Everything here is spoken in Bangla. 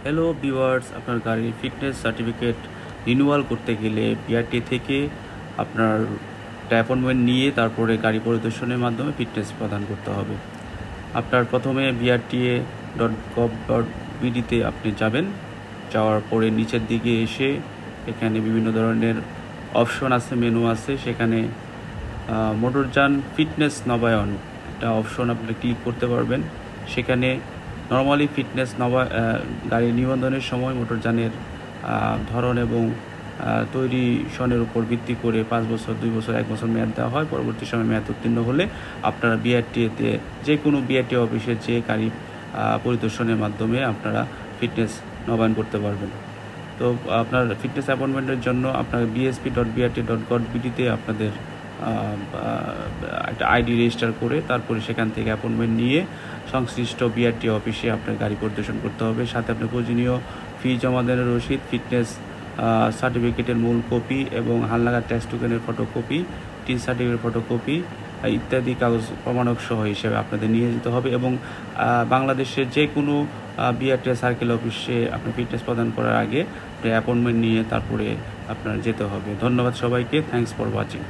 হ্যালো ভিউয়ার্স, আপনার গাড়ির ফিটনেস সার্টিফিকেট রিনিউয়াল করতে গেলে বিআরটি থেকে আপনার একটা অ্যাপয়েন্টমেন্ট নিয়ে তারপরে গাড়ি পরিদর্শনের মাধ্যমে ফিটনেস প্রদান করতে হবে। আপনার প্রথমে BRTA.gov.bd-তে আপনি যাবেন। যাওয়ার পরে নিচের দিকে এসে এখানে বিভিন্ন ধরনের অপশন আছে, মেনু আছে। সেখানে মোটরযান ফিটনেস নবায়ন একটা অপশন আপনি ক্লিক করতে পারবেন। সেখানে নর্মালি ফিটনেস গাড়ি নিবন্ধনের সময় মোটরযানের ধরন এবং তৈরি সনের উপর ভিত্তি করে 5 বছর, 2 বছর, 1 বছর মেয়াদ দেওয়া হয়। পরবর্তী সময় মেয়াদ উত্তীর্ণ হলে আপনারা বিআরটিএতে যে কোনো বিআরটিএ অফিসে যে গাড়ি পরিদর্শনের মাধ্যমে আপনারা ফিটনেস নবায়ন করতে পারবেন। তো আপনার ফিটনেস অ্যাপয়েন্টমেন্টের জন্য আপনার bsp.brt.gov.bd-তে আপনাদের একটা আইডি রেজিস্টার করে তারপরে সেখান থেকে অ্যাপয়েন্টমেন্ট নিয়ে সংশ্লিষ্ট বিআরটি অফিসে আপনার গাড়ি পরিদর্শন করতে হবে। সাথে আপনার প্রয়োজনীয় ফি জমা দেওয়ার রসিদ, ফিটনেস সার্টিফিকেটের মূল কপি এবং হালনাগাদ ট্যাক্স টোকেনের ফটোকপি, টিন সার্টিফিকেটের ফটোকপি ইত্যাদি কাগজ প্রমাণক সহ হিসেবে আপনাদের নিয়ে যেতে হবে। এবং বাংলাদেশের যে কোনো বিআরটিএ সার্কেল অফিসে আপনি ফিটনেস প্রদান করার আগে অ্যাপয়েন্টমেন্ট নিয়ে তারপরে আপনার যেতে হবে। ধন্যবাদ সবাইকে। Thanks for watching.